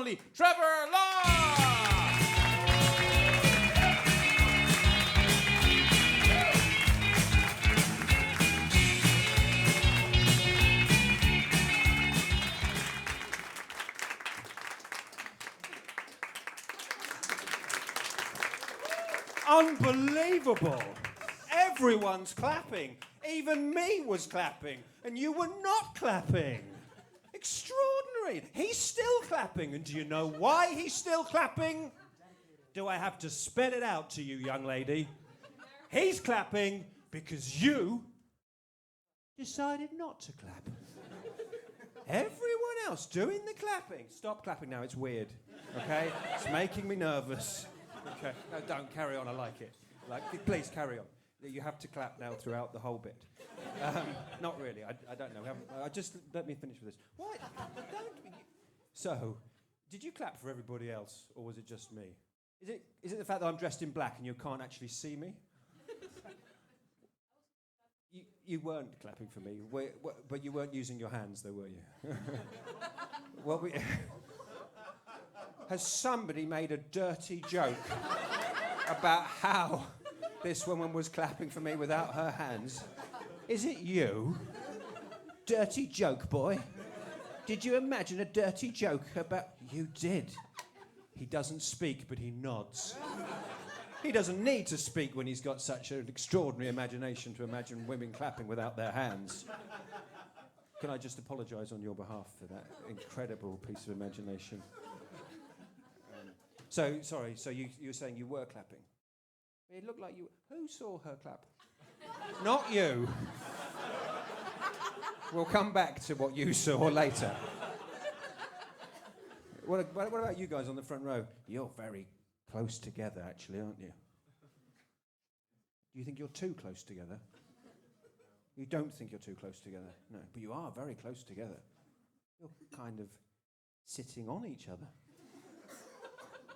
only Trevor Lock! Unbelievable! Everyone's clapping. Even me was clapping, and you were not clapping. Extraordinary. He's still clapping, and do you know why he's still clapping? Do I have to spell it out to you, young lady? He's clapping because you decided not to clap. Everyone else doing the clapping. Stop clapping now, it's weird. Okay? It's making me nervous. Okay, no, don't carry on. I like it. Please carry on. You have to clap now throughout the whole bit. Not really. I don't know. Just let me finish with this. What? So, did you clap for everybody else, or was it just me? Is it the fact that I'm dressed in black and you can't actually see me? You weren't clapping for me, but you weren't using your hands, though, were you? Well, has somebody made a dirty joke about how this woman was clapping for me without her hands? Is it you? Dirty joke, boy. Did you imagine a dirty joke about... You did. He doesn't speak, but he nods. He doesn't need to speak when he's got such an extraordinary imagination to imagine women clapping without their hands. Can I just apologise on your behalf for that incredible piece of imagination? So you were saying you were clapping. It looked like you... Who saw her clap? Not you. We'll come back to what you saw later. What about you guys on the front row? You're very close together, actually, aren't you? Do you think you're too close together? You don't think you're too close together? No, but you are very close together. You're kind of sitting on each other.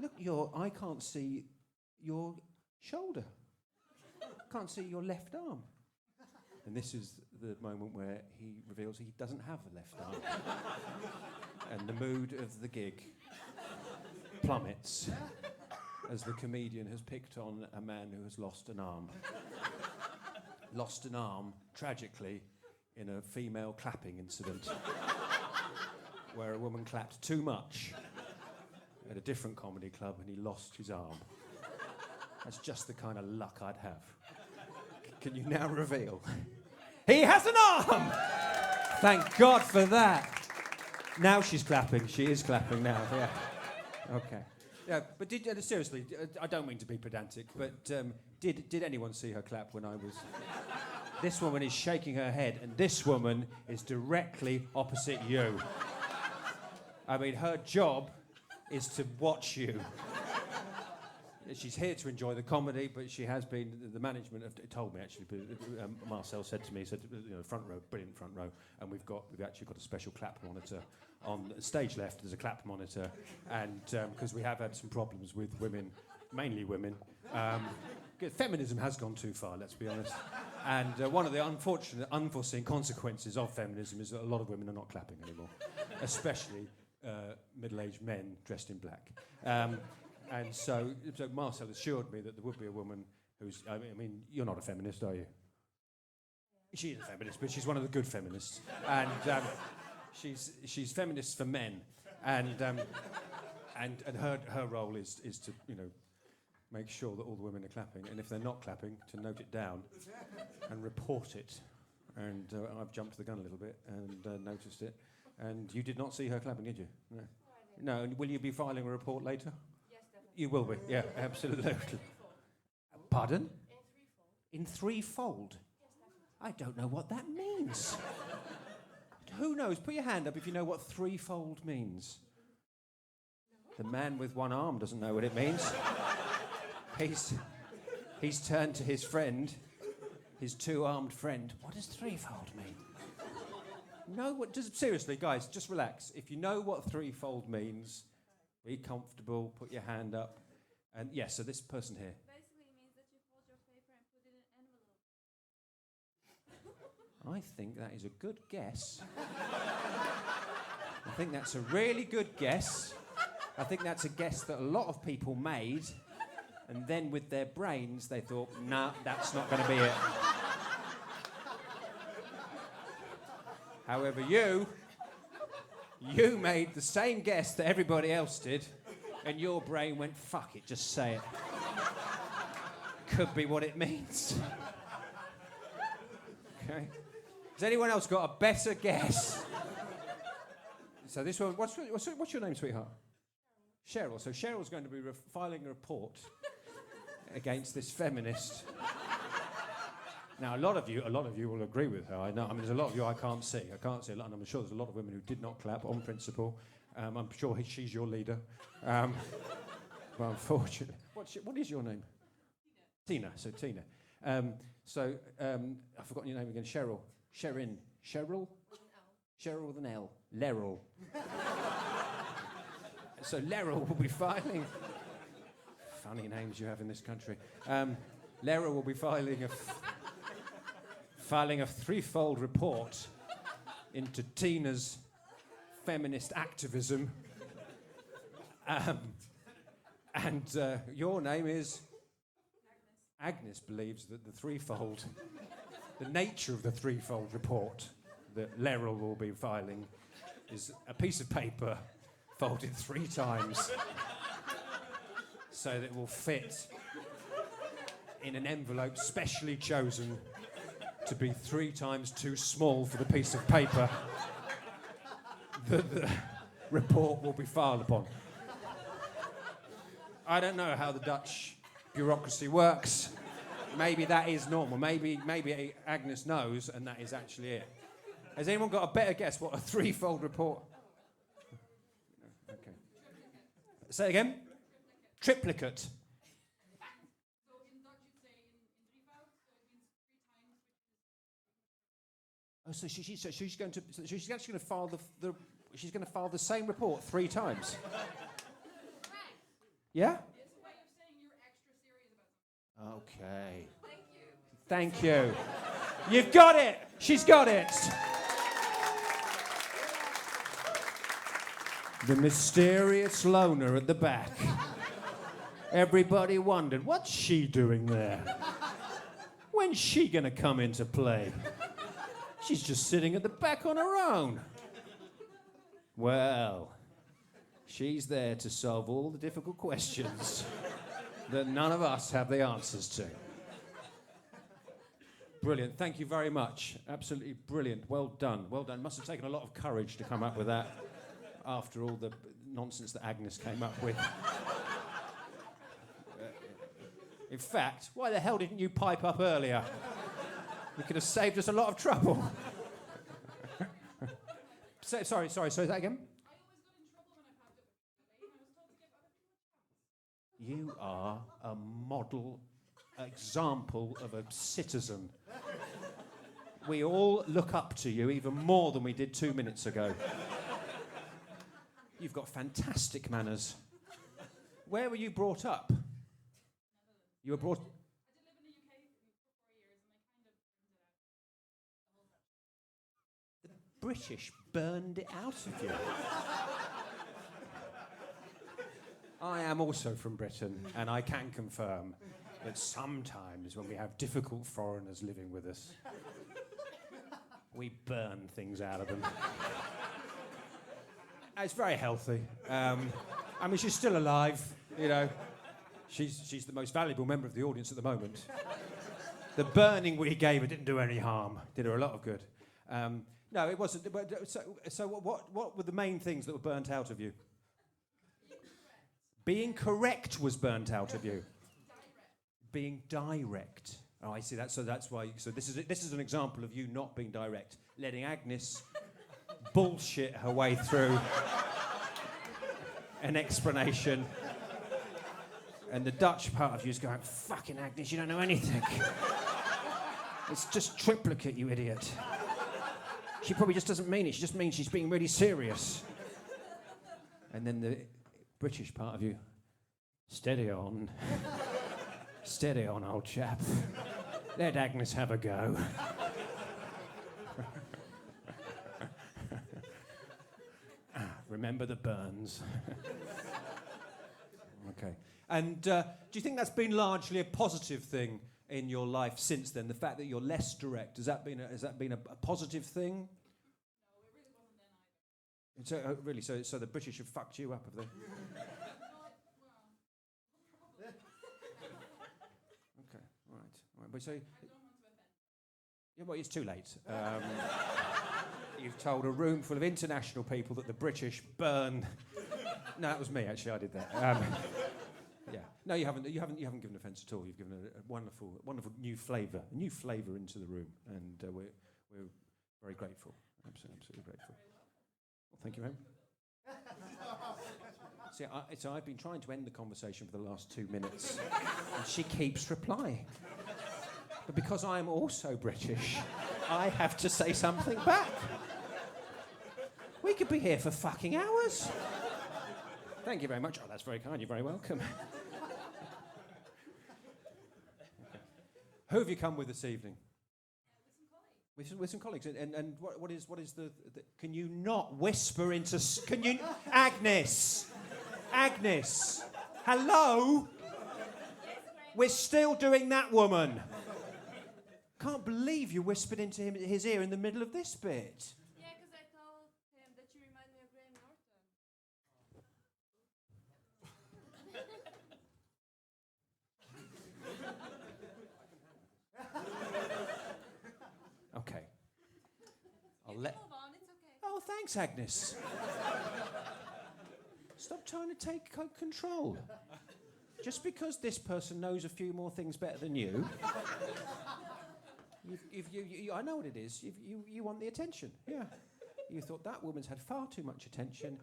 Look, I can't see your shoulder. Can't see your left arm. And this is the moment where he reveals he doesn't have a left arm. And the mood of the gig plummets as the comedian has picked on a man who has lost an arm. Lost an arm, tragically, in a female clapping incident where a woman clapped too much at a different comedy club and he lost his arm. That's just the kind of luck I'd have. Can you now reveal? He has an arm! Thank God for that. Now she's clapping. She is clapping now, yeah. Okay. Yeah, but seriously, I don't mean to be pedantic, but did anyone see her clap when I was... This woman is shaking her head, and this woman is directly opposite you. I mean, her job is to watch you. She's here to enjoy the comedy, but she has been, the management have told me actually, but Marcel said to me, front row, brilliant front row, and we've actually got a special clap monitor on stage left. There's a clap monitor, and because we have had some problems with women, mainly women. Feminism has gone too far, let's be honest. And one of the unforeseen consequences of feminism is that a lot of women are not clapping anymore, especially middle-aged men dressed in black. And so Marcel assured me that there would be a woman who's... I mean, you're not a feminist, are you? She is a feminist, but she's one of the good feminists. And she's feminist for men. And her role is to, make sure that all the women are clapping. And if they're not clapping, to note it down and report it. And I've jumped the gun a little bit and noticed it. And you did not see her clapping, did you? No. No, and will you be filing a report later? You will be, yeah, absolutely. Pardon? In threefold? I don't know what that means. Who knows? Put your hand up if you know what threefold means. The man with one arm doesn't know what it means. He's turned to his friend, his two-armed friend. What does threefold mean? No, seriously, guys, just relax. If you know what threefold means... Be comfortable, put your hand up. And yes, so this person here. Basically it means that you fold your paper and put it in an envelope. I think that is a good guess. I think that's a really good guess. I think that's a guess that a lot of people made, and then with their brains they thought, nah, that's not going to be it. However, you made the same guess that everybody else did, and your brain went, fuck it, just say it. Could be what it means. Okay. Has anyone else got a better guess? So this one, what's your name, sweetheart? Cheryl. So Cheryl's going to be filing a report against this feminist. Now, a lot of you will agree with her. I know. I mean, there's a lot of you I can't see. I can't see a lot, and I'm sure there's a lot of women who did not clap on principle. I'm sure she's your leader. But unfortunately, what is your name? Tina. So Tina. I've forgotten your name again. Cheryl. Sherin. Cheryl? Cheryl with an L. Leril. So Leril will be filing... Funny names you have in this country. Leril will be filing a threefold report into Tina's feminist activism. Your name is... Agnes believes that the nature of the threefold report that Leril will be filing is a piece of paper folded 3 times so that it will fit in an envelope specially chosen to be 3 times too small for the piece of paper that the report will be filed upon. I don't know how the Dutch bureaucracy works. Maybe that is normal. Maybe Agnes knows and that is actually it. Has anyone got a better guess what a threefold report? Okay. Say it again. Triplicate. So in Dutch you'd say in drievoud, so it means 3 times. Oh, she's actually going to file she's going to file the same report 3 times. Right. Yeah? It's a way of saying you're extra serious about something. Okay. Thank you. Thank you. You've got it. She's got it. The mysterious loner at the back. Everybody wondered, what's she doing there? When's she going to come into play? She's just sitting at the back on her own. Well, she's there to solve all the difficult questions that none of us have the answers to. Brilliant. Thank you very much. Absolutely brilliant. Well done. Well done. Must have taken a lot of courage to come up with that after all the nonsense that Agnes came up with. In fact, why the hell didn't you pipe up earlier? You could have saved us a lot of trouble. Sorry, say that again? I always got in trouble when I piped up late, and I was told to give other people a chance. You are a model example of a citizen. We all look up to you even more than we did 2 minutes ago. You've got fantastic manners. Where were you brought up? You were brought... I did live in the UK for 4 years, and I kind of burned it out. The British burned it out of you. I am also from Britain, and I can confirm that sometimes when we have difficult foreigners living with us, we burn things out of them. It's very healthy. I mean, she's still alive, you know. She's the most valuable member of the audience at the moment. The burning we gave her didn't do any harm. Did her a lot of good. No, it wasn't. But, so what were the main things that were burnt out of you? Being correct was burnt out of you. Being direct. Oh, I see that. So that's why. So this is an example of you not being direct, letting Agnes bullshit her way through an explanation, and the Dutch part of you is going, "Fucking Agnes, you don't know anything. It's just triplicate, you idiot. She probably just doesn't mean it. She just means she's being really serious." And then the British part of you, steady on. Steady on, old chap. Let Agnes have a go. Remember the burns. And do you think that's been largely a positive thing in your life since then? The fact that you're less direct, has that been a positive thing? No, it really wasn't then either. So, really, so the British have fucked you up, have they? Okay, all right. But so, I don't want to offend. yeah, well, it's too late. You've told a room full of international people that the British burn. No, that was me. Actually, I did that. Yeah. No, you haven't. You haven't given offence at all. You've given a wonderful new flavour into the room, and we're very grateful. Absolutely grateful. Well, thank you, ma'am. See, so I've been trying to end the conversation for the last 2 minutes, and she keeps replying. But because I am also British, I have to say something back. We could be here for fucking hours. Thank you very much. Oh, that's very kind. You're very welcome. Okay. Who have you come with this evening? With some colleagues. And what is the can you not whisper into... Can you... Agnes! Agnes! Hello? We're still doing that, woman. Can't believe you whispered into his ear in the middle of this bit. Yeah, because I told him that you remind me of Graham Norton. Okay. You can move on, it's okay. Oh, thanks, Agnes. Stop trying to take control. Just because this person knows a few more things better than you... I know what it is. You want the attention. Yeah. You thought that woman's had far too much attention.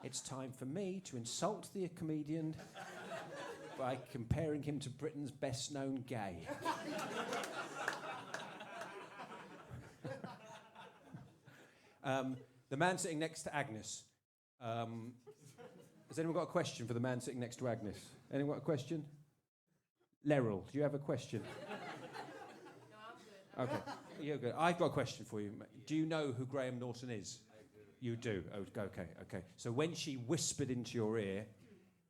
It's time for me to insult the comedian by comparing him to Britain's best-known gay. The man sitting next to Agnes. Has anyone got a question for the man sitting next to Agnes? Anyone got a question? Leril, do you have a question? Okay, you're good. I've got a question for you. Do you know who Graham Norton is? I do. You do? Oh, okay. So when she whispered into your ear,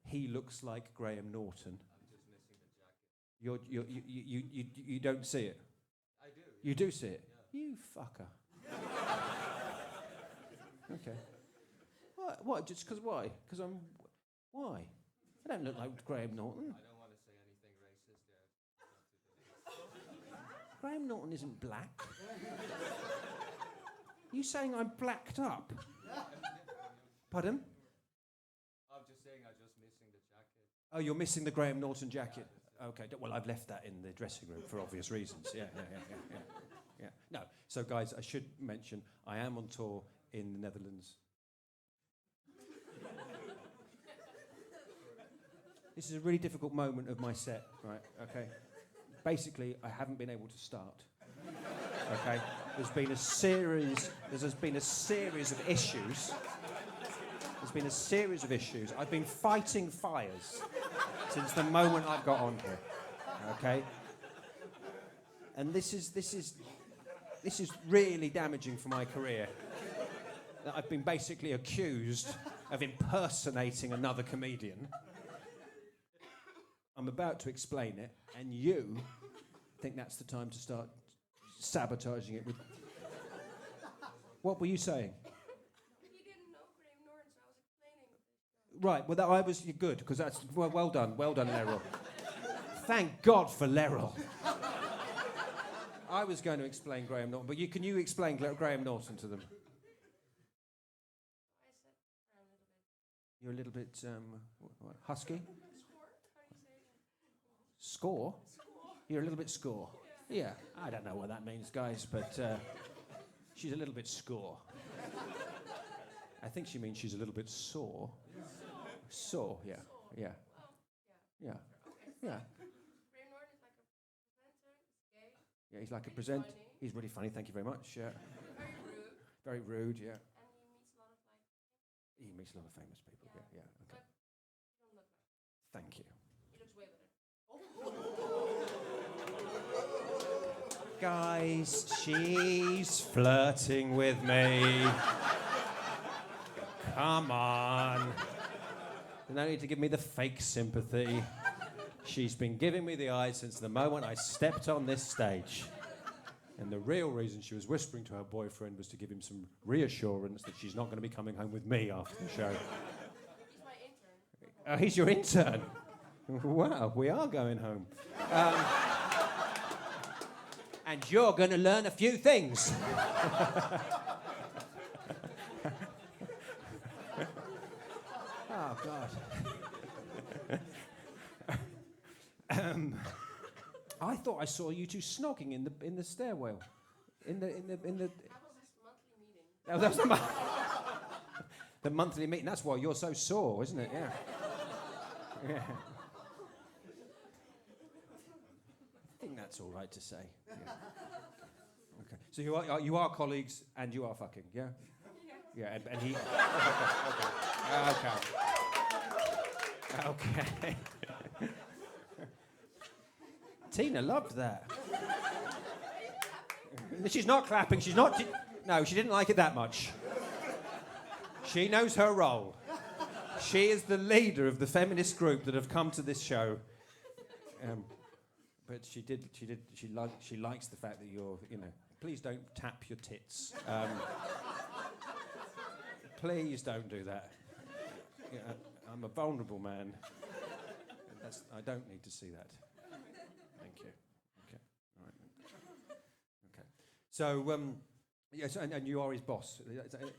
he looks like Graham Norton. I'm just missing the jacket. You don't see it? I do. Yeah. You do see it? Yeah. You fucker. Okay. What? Just because why? Because I'm... Why? I don't look like Graham Norton. I don't want to say anything racist there. Graham Norton isn't black. You saying I'm blacked up? Pardon? I'm just saying I'm just missing the jacket. Oh, you're missing the Graham Norton jacket. Okay, well, I've left that in the dressing room for obvious reasons. Yeah. No, so guys, I should mention, I am on tour in the Netherlands. This is a really difficult moment of my set, right, okay? Basically, I haven't been able to start, okay? There's been a series of issues. I've been fighting fires since the moment I've got on here, okay? And this is really damaging for my career. That I've been basically accused of impersonating another comedian. I'm about to explain it, and you think that's the time to start sabotaging it with... What were you saying? He didn't know Graham Norton, so I was explaining. Right, well, you're good, because that's... Well done, Leril. Thank God for Leril. I was going to explain Graham Norton, but can you explain Graham Norton to them? I said, a little bit. You're a little bit, what, husky? Score? How do you say it? Score? You're a little bit score. Yeah, I don't know what that means, guys, but she's a little bit score. I think she means she's a little bit sore. Sore, yeah. Okay. Yeah. Graham Norton is like a presenter, he's gay. Yeah, he's like a Really present. funny. He's really funny, thank you very much. Yeah. Very rude. Very rude, yeah. And he meets a lot of He meets a lot of famous people, yeah. Okay. But he don't look like Thank you. he looks way better. Guys, she's flirting with me. Come on. You don't need to give me the fake sympathy. She's been giving me the eyes since the moment I stepped on this stage. And the real reason she was whispering to her boyfriend was to give him some reassurance that she's not going to be coming home with me after the show. He's my intern. Oh, he's your intern? Wow, we are going home. And you're going to learn a few things. Oh, God. I thought I saw you two snogging in the stairwell. In the. That was his monthly meeting. Oh, that was the monthly meeting. That's why you're so sore, isn't it? Yeah. Yeah. I think that's all right to say. Yeah. Okay. So you are colleagues and you are fucking, yeah? Yeah, and he. Okay. Okay. Tina loved that. She's not clapping. She's not. No, she didn't like it that much. She knows her role. She is the leader of the feminist group that have come to this show. But she likes the fact that you're, please don't tap your tits. Please don't do that. Yeah, I'm a vulnerable man. I don't need to see that. Thank you. Okay. All right. Okay. So, yes, and you are his boss. Sorry?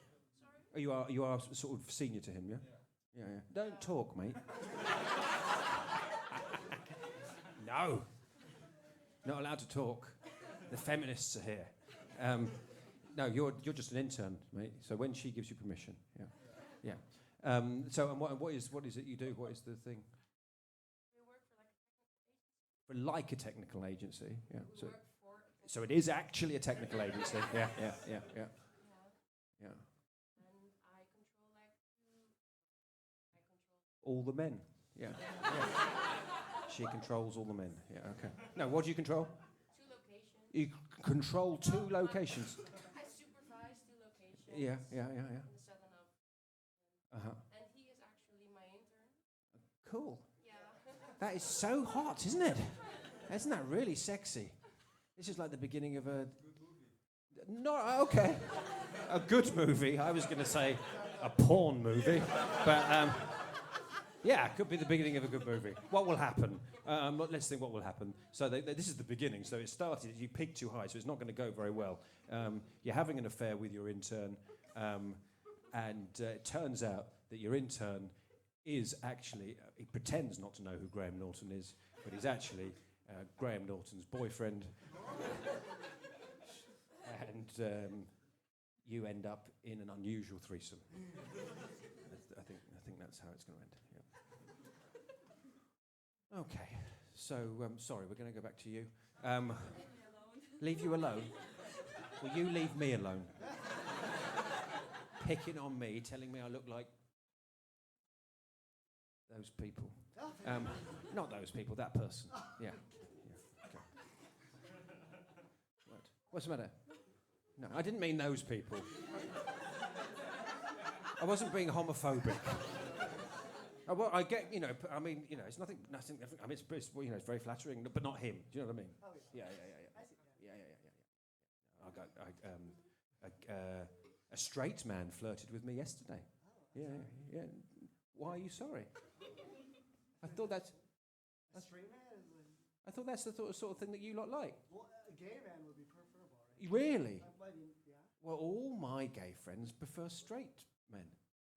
Oh, you are sort of senior to him, yeah? Yeah. Don't talk, mate. No. Not allowed to talk. The feminists are here. No, you're just an intern, mate. So when she gives you permission, yeah. So and what is it you do? What is the thing? We work for like a technical agency. For like a technical agency, yeah. We work for a So it is actually a technical agency. Yeah. Yeah. Yeah. And I control All the men. Yeah. She controls all the men. Yeah. Okay. No, what do you control? 2 locations. You control 2 locations. I supervise 2 locations. Yeah. In the southern of. Uh-huh. And he is actually my intern. Cool. Yeah. That is so hot, isn't it? Isn't that really sexy? This is like the beginning of a... No, okay. A good movie. I was going to say a porn movie. But, yeah, it could be the beginning of a good movie. What will happen? Let's think what will happen. So this is the beginning. So it started, you peaked too high, so it's not going to go very well. You're having an affair with your intern, and it turns out that your intern is actually, he pretends not to know who Graham Norton is, but he's actually Graham Norton's boyfriend. And you end up in an unusual threesome. I think that's how it's going to end. Yeah. Okay, so sorry, we're going to go back to you. Leave you alone? Will you leave me alone? Picking on me, telling me I look like those people. Not those people, that person. Yeah. Okay. Right. What's the matter? No, I didn't mean those people. I wasn't being homophobic. I get, it's nothing. I mean, it's very flattering, but not him. Do you know what I mean? Oh, yeah. Yeah. I got a straight man flirted with me yesterday. Oh, Yeah. Why are you sorry? I thought that's. A straight man is like... I thought that's the sort of thing that you lot like. Well, a gay man would be preferable, right? Really? I mean, yeah. Well, all my gay friends prefer straight men.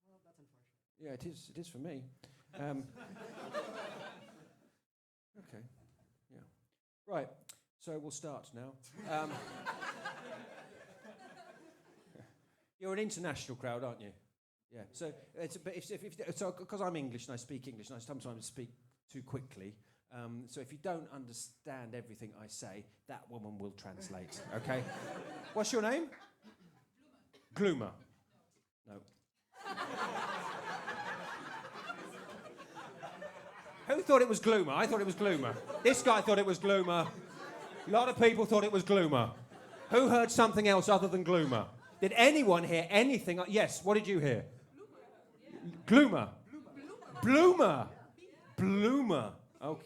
Well, that's unfortunate. Yeah, it is. It is for me. Okay. Yeah. Right. So we'll start now. You're an international crowd, aren't you? Yeah. So because I'm English and I speak English and I sometimes speak too quickly. So if you don't understand everything I say, that woman will translate. Okay. What's your name? Gloomer. No. Who thought it was Gloomer? I thought it was Gloomer. This guy thought it was Gloomer. A lot of people thought it was Gloomer. Who heard something else other than Gloomer? Did anyone hear anything? Yes, what did you hear? Gloomer. Bloomer. Bloomer. Okay.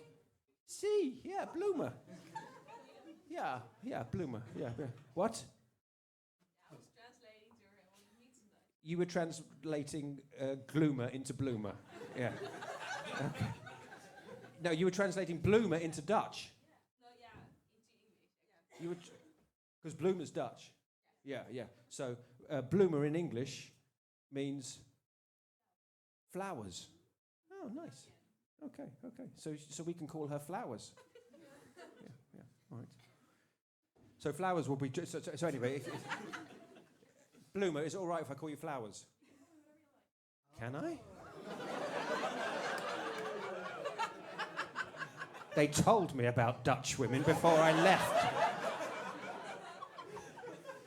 See, yeah, bloomer. Yeah, bloomer. Yeah. What? I was translating to her on the meeting day. You were translating gloomer into bloomer. Yeah. Okay. No, you were translating bloomer into Dutch. No, yeah, into English. Yeah. You were, because bloomer's Dutch. Yeah. So bloomer in English means flowers. Oh, nice. Okay. So we can call her Flowers. Yeah. All right. So Flowers will be. So anyway, if bloomer, is it all right if I call you Flowers? Can I? They told me about Dutch women before I left.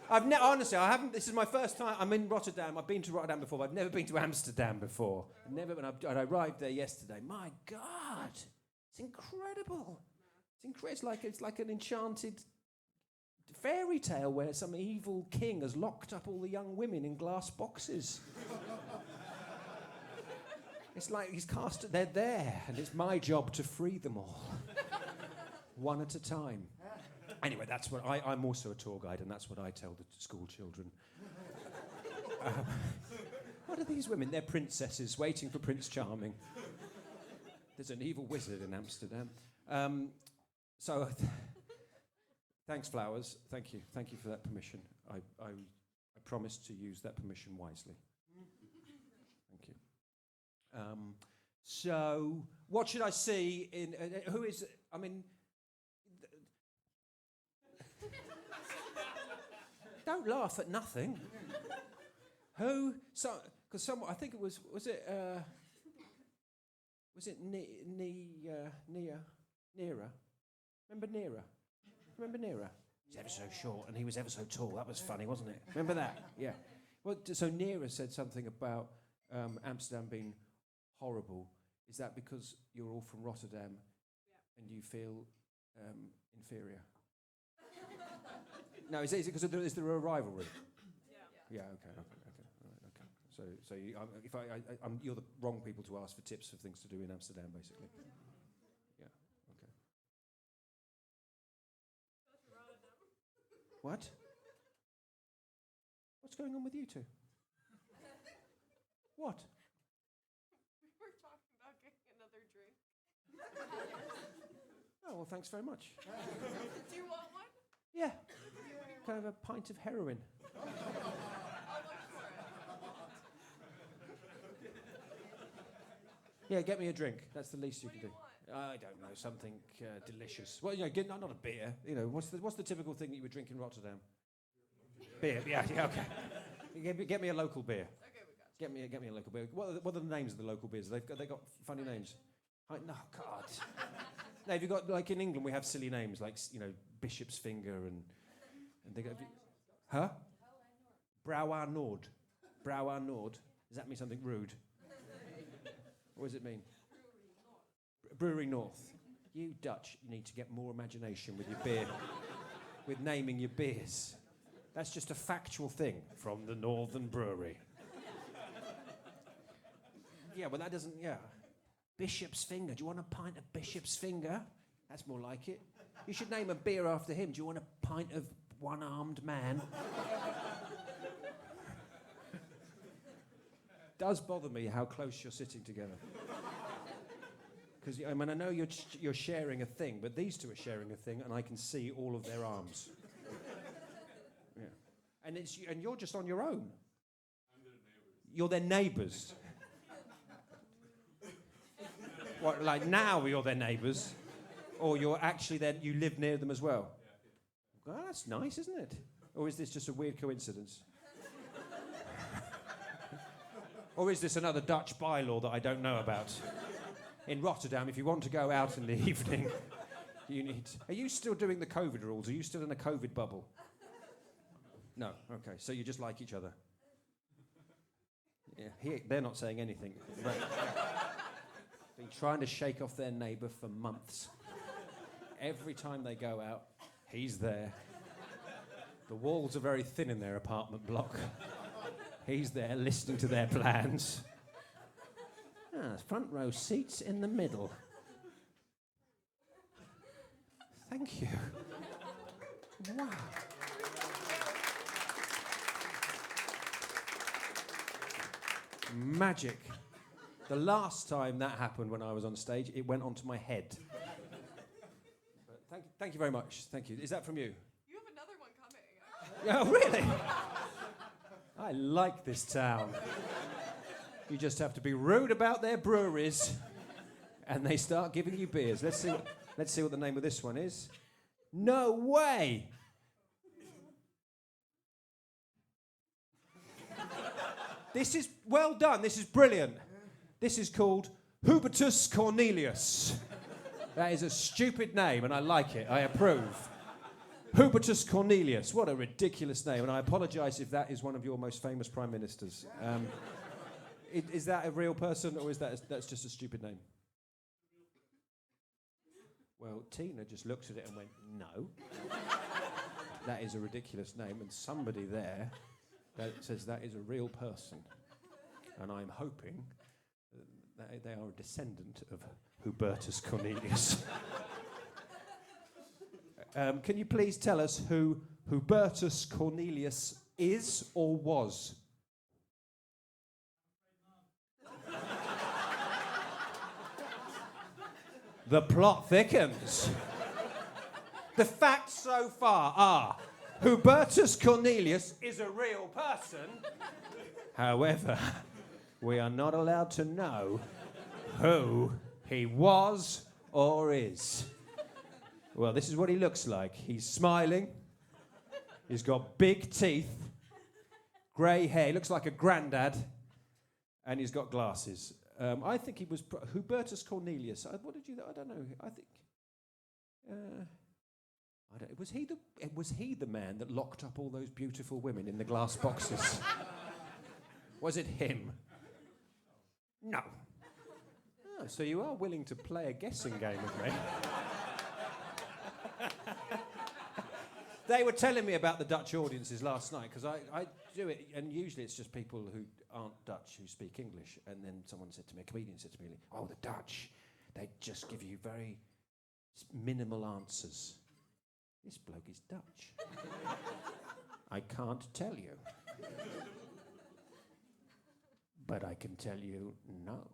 Honestly, I haven't. This is my first time. I'm in Rotterdam. I've been to Rotterdam before, but I've never been to Amsterdam before. Never. And I arrived there yesterday. My God, it's incredible. It's like an enchanted fairy tale where some evil king has locked up all the young women in glass boxes. It's like he's cast. They're there, and it's my job to free them all, one at a time. Anyway, that's what I'm also a tour guide, and that's what I tell the school children. What are these women? They're princesses waiting for Prince Charming. There's an evil wizard in Amsterdam. Thanks, Flowers. Thank you for that permission. I promise to use that permission wisely. Thank you. So, what should I see in? Who is? I mean. Don't laugh at nothing. Who? So, because someone, I think it was it Neera? Remember Neera? Remember Neera? He's ever so short and he was ever so tall. That was funny, wasn't it? Remember that? Yeah. Well, so Neera said something about Amsterdam being horrible. Is that because you're all from Rotterdam and you feel inferior? No, is it because is there a rivalry? Yeah. Okay. All right, okay. So you're the wrong people to ask for tips for things to do in Amsterdam, basically. Yeah. Okay. What? What's going on with you two? What? We were talking about getting another drink. Oh well, thanks very much. Do you want one? Yeah. Kind of a pint of heroin. I'll look for it. Yeah, get me a drink. That's the least you can do. What I don't know, something delicious. Well, not a beer. What's the typical thing that you would drink in Rotterdam? Beer. Yeah. Okay. Get me a local beer. Okay, we got Get me a local beer. What are the names of the local beers? They got funny names. No, God. No, have you got, like in England we have silly names like Bishop's Finger and they go. Huh? Brouwer Nord. Brouwer Nord. Does that mean something rude? What does it mean? Brewery North. You Dutch need to get more imagination with your beer, with naming your beers. That's just a factual thing from the Northern Brewery. Yeah, well that doesn't. Yeah. Bishop's Finger. Do you want a pint of Bishop's Finger? That's more like it. You should name a beer after him. Do you want a pint of One-Armed Man? Does bother me how close you're sitting together. Because I know you're sharing a thing, but these two are sharing a thing, and I can see all of their arms. Yeah, and you're just on your own. I'm their neighbors. You're their neighbours. What, like now you're their neighbours? Or you're actually there, you live near them as well? Yeah. Well, that's nice, isn't it? Or is this just a weird coincidence? Or is this another Dutch bylaw that I don't know about? In Rotterdam, if you want to go out in the evening, you need... Are you still doing the COVID rules? Are you still in a COVID bubble? No, okay, so you just like each other. Yeah, they're not saying anything. But been trying to shake off their neighbour for months. Every time they go out, he's there. The walls are very thin in their apartment block. He's there listening to their plans. Front row seats in the middle. Thank you. Wow. Magic. The last time that happened when I was on stage, it went onto my head. But thank you very much. Thank you. Is that from you? You have another one coming. Oh, really? I like this town. You just have to be rude about their breweries, and they start giving you beers. Let's see what the name of this one is. No way! This is well done. This is brilliant. This is called Hubertus Cornelius. That is a stupid name, and I like it. I approve. Hubertus Cornelius. What a ridiculous name. And I apologise if that is one of your most famous prime ministers. Is that a real person, or is that's just a stupid name? Well, Tina just looked at it and went, no. That is a ridiculous name. And somebody there that says that is a real person. And I'm hoping that they are a descendant of Hubertus Cornelius. Can you please tell us who Hubertus Cornelius is or was? The plot thickens. The facts so far are Hubertus Cornelius is a real person. However, we are not allowed to know who he was or is. Well, this is what he looks like. He's smiling. He's got big teeth, grey hair. He looks like a granddad. And he's got glasses. I think he was Hubertus Cornelius. What did you? I don't know. I think. I don't. Was he the man that locked up all those beautiful women in the glass boxes? Was it him? No. Oh, so you are willing to play a guessing game with me? They were telling me about the Dutch audiences last night, because I do it, and usually it's just people who aren't Dutch who speak English. And then someone said to me, a comedian said to me, oh, the Dutch, they just give you very minimal answers. This bloke is Dutch. I can't tell you. But I can tell you, no.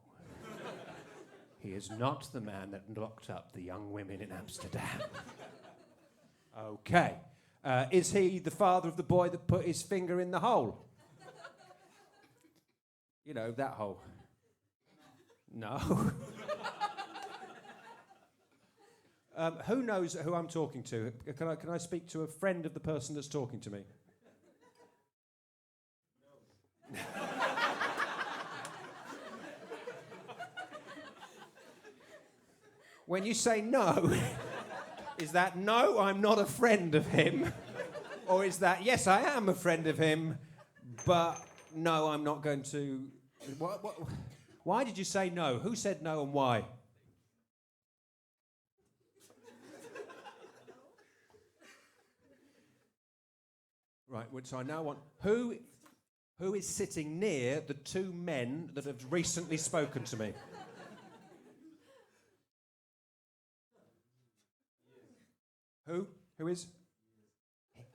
He is not the man that locked up the young women in Amsterdam. Okay. Is he the father of the boy that put his finger in the hole? You know, that hole. No. Who knows who I'm talking to? Can I speak to a friend of the person that's talking to me? No. When you say no, is that no, I'm not a friend of him? Or is that, yes, I am a friend of him, but no, I'm not going to... Why did you say no? Who said no and why? Right, so I now want... Who is sitting near the two men that have recently spoken to me? Who? Who is?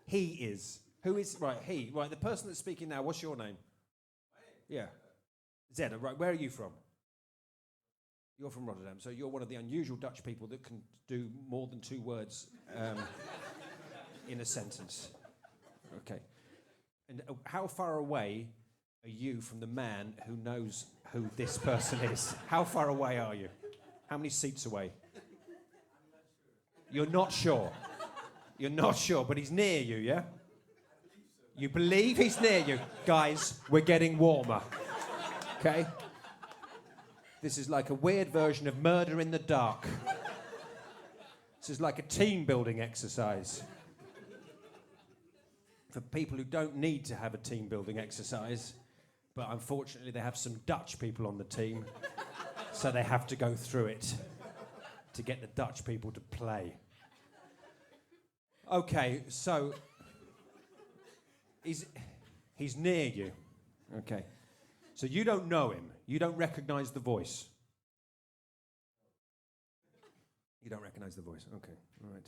He is. Who is? Right, he. Right, the person that's speaking now, what's your name? Yeah. Zed, right, where are you from? You're from Rotterdam, so you're one of the unusual Dutch people that can do more than two words in a sentence. Okay. And how far away are you from the man who knows who this person is? How far away are you? How many seats away? You're not sure. You're not sure, but he's near you, yeah? You believe he's near you? Guys, we're getting warmer. Okay? This is like a weird version of Murder in the Dark. This is like a team building exercise. For people who don't need to have a team building exercise, but unfortunately they have some Dutch people on the team, so they have to go through it to get the Dutch people to play. Okay, so he's near you. Okay. So you don't know him. You don't recognise the voice. You don't recognise the voice. Okay, all right.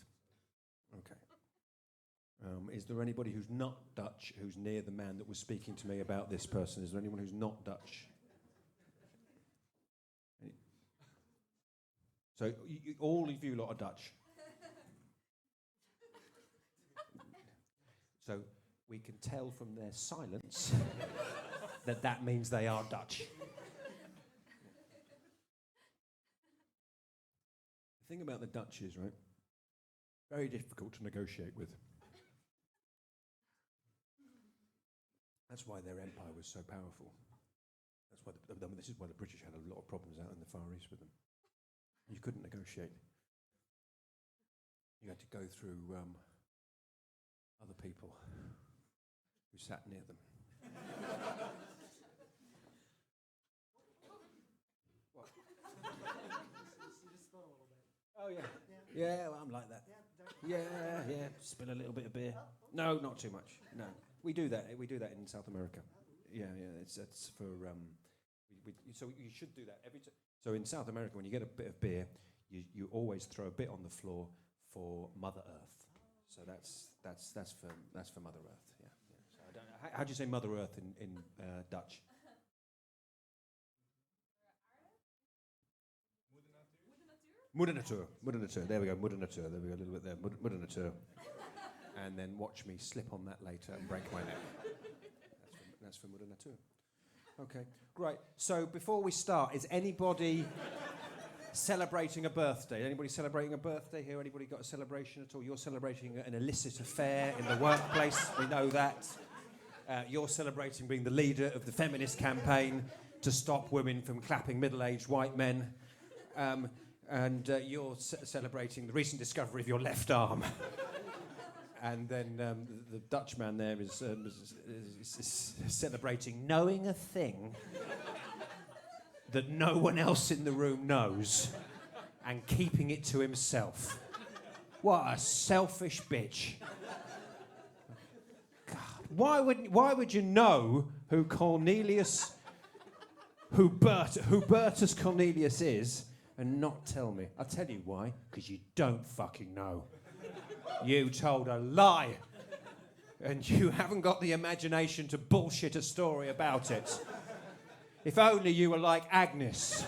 Okay. Is there anybody who's not Dutch who's near the man that was speaking to me about this person? Is there anyone who's not Dutch? So all of you lot are Dutch. So we can tell from their silence that means they are Dutch. The thing about the Dutch is, right, very difficult to negotiate with. That's why their empire was so powerful. That's why this is why the British had a lot of problems out in the Far East with them. You couldn't negotiate. You had to go through other people who sat near them. What? You just spilled a little bit. Oh yeah. Yeah, well, I'm like that. Yeah. Spill a little bit of beer. No, not too much. No, we do that. We do that in South America. Yeah. It's for so you should do that every time. So in South America, when you get a bit of beer, you always throw a bit on the floor for Mother Earth. So that's for Mother Earth. Yeah. So I don't know. How do you say Mother Earth in Dutch? Moeder Natuur. Moeder Natuur. There we go. Moeder Natuur. There we go. A little bit there. Moeder Natuur. And then watch me slip on that later and break my neck. That's for Moeder Natuur. Okay, great. So before we start, is anybody celebrating a birthday? Anybody celebrating a birthday here? Anybody got a celebration at all? You're celebrating an illicit affair in the workplace. We know that. You're celebrating being the leader of the feminist campaign to stop women from clapping middle-aged white men. And you're celebrating the recent discovery of your left arm. And then the Dutchman there is celebrating knowing a thing that no one else in the room knows and keeping it to himself. What a selfish bitch. God, why would you know who Hubertus Cornelius is and not tell me? I'll tell you why. Because you don't fucking know. You told a lie. And you haven't got the imagination to bullshit a story about it. If only you were like Agnes.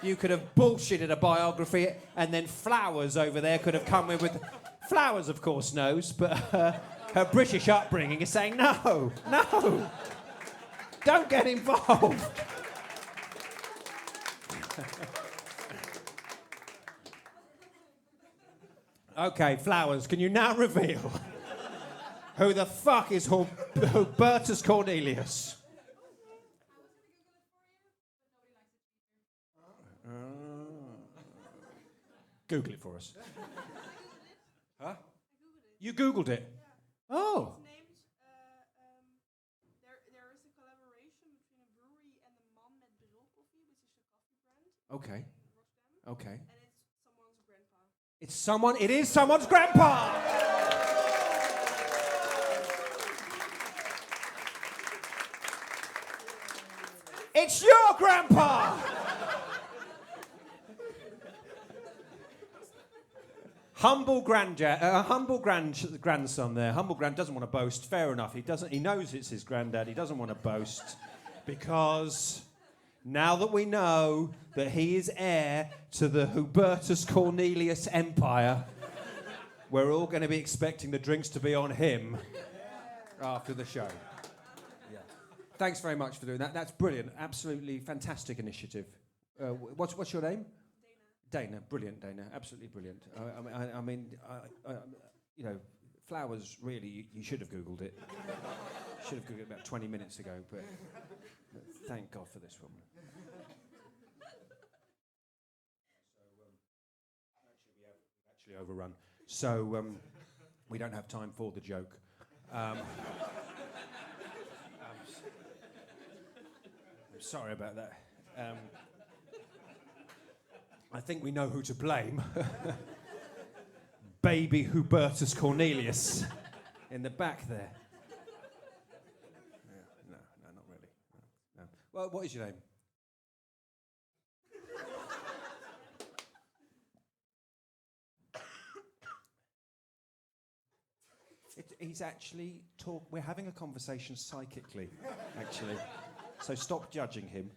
You could have bullshitted a biography, and then Flowers over there could have come in with... Flowers, of course, knows, but her British upbringing is saying, no, don't get involved. Okay, Flowers, can you now reveal who the fuck is Hubertus Cornelius? Google it for us. Huh? You Googled it? Yeah. Oh. It's named, there is a collaboration between a brewery and the Man met Bril Coffee, which is a coffee brand Okay. in Rotterdam. Okay. And it's someone's grandpa. It is someone's grandpa! It's your grandpa! Humble grandson there. Doesn't want to boast. Fair enough. He knows it's his granddad. He doesn't want to boast because now that we know that he is heir to the Hubertus Cornelius empire, we're all going to be expecting the drinks to be on him after the show. Yeah. Thanks very much for doing that. That's brilliant. Absolutely fantastic initiative. What's your name? Dana, brilliant, Dana, absolutely brilliant. I mean, you know, Flowers, really, you should have Googled it. Should have Googled it about 20 minutes ago, but thank God for this woman. Actually overrun. So we don't have time for the joke. I'm sorry about that. I think we know who to blame. Baby Hubertus Cornelius in the back there. Yeah, no, not really. No. Well, what is your name? He's actually we're having a conversation psychically, actually. So stop judging him.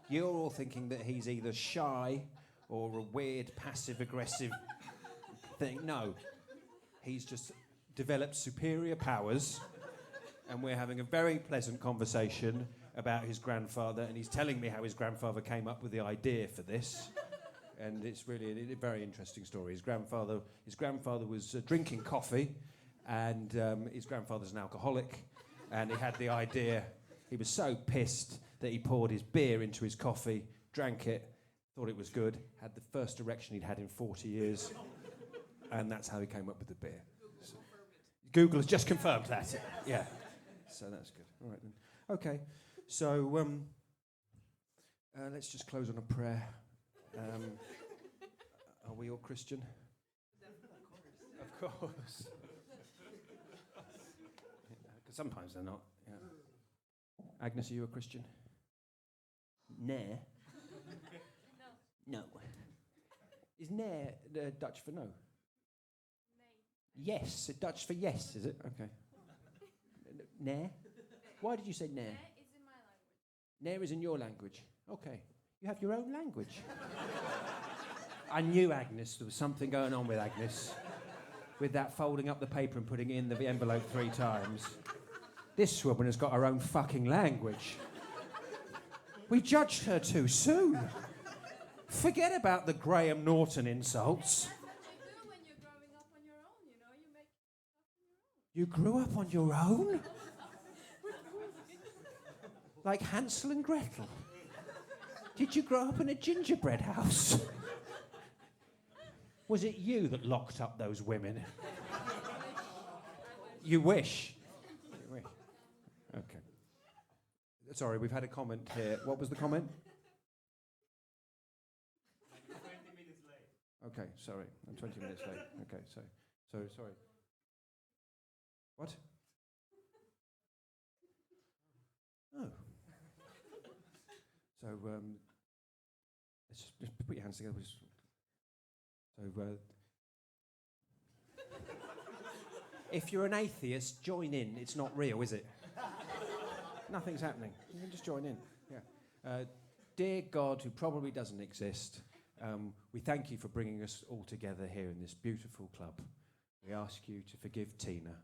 You're all thinking that he's either shy or a weird passive-aggressive thing. No. He's just developed superior powers, and we're having a very pleasant conversation about his grandfather, and he's telling me how his grandfather came up with the idea for this. And it's really a very interesting story. His grandfather was drinking coffee, and his grandfather's an alcoholic, and he had the idea. He was so pissed that he poured his beer into his coffee, drank it, thought it was good, had the first erection he'd had in 40 years, and that's how he came up with the beer. So Google has just confirmed that. Yeah. So that's good. All right then. Okay. So let's just close on a prayer. Are we all Christian? Of course. Because sometimes they're not. Yeah. Agnes, are you a Christian? Nah. No. Is nah Dutch for no? Yes, Dutch for yes, is it? Okay. Nah? Why did you say nah? Nah is in my language. Nah is in your language. Okay. You have your own language. I knew Agnes. There was something going on with Agnes. With that folding up the paper and putting it in the envelope 3 times. This woman has got her own fucking language. We judged her too soon. Forget about the Graham Norton insults. That's what you do when you're growing up on your own, you know? You make stuff on your own. You grew up on your own? Like Hansel and Gretel? Did you grow up in a gingerbread house? Was it you that locked up those women? You wish. You wish. Okay. Sorry, we've had a comment here. What was the comment? 20 minutes late. Okay, sorry. I'm 20 minutes late. Okay, so sorry. What? Oh. So, let's just put your hands together. So, if you're an atheist, join in. It's not real, is it? Nothing's happening. You can just join in. Yeah. Dear God, who probably doesn't exist, we thank you for bringing us all together here in this beautiful club. We ask you to forgive Tina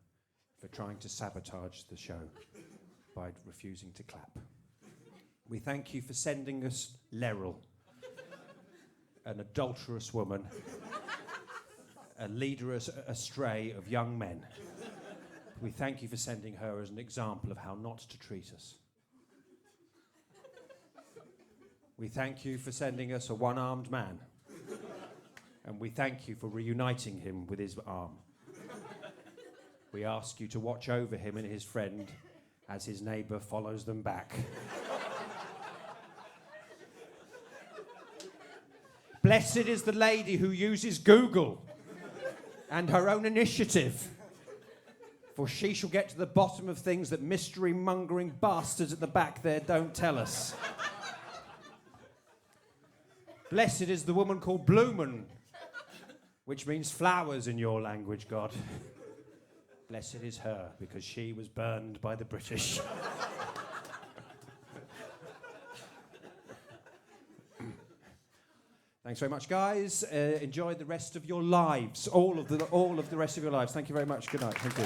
for trying to sabotage the show by refusing to clap. We thank you for sending us Leril, an adulterous woman, a leader astray of young men. We thank you for sending her as an example of how not to treat us. We thank you for sending us a one-armed man. And we thank you for reuniting him with his arm. We ask you to watch over him and his friend as his neighbour follows them back. Blessed is the lady who uses Google and her own initiative, for she shall get to the bottom of things that mystery-mongering bastards at the back there don't tell us. Blessed is the woman called Bloomin', which means flowers in your language, God. Blessed is her, because she was burned by the British. Thanks very much, guys. Enjoy the rest of your lives, all of the rest of your lives. Thank you very much. Good night. Thank you.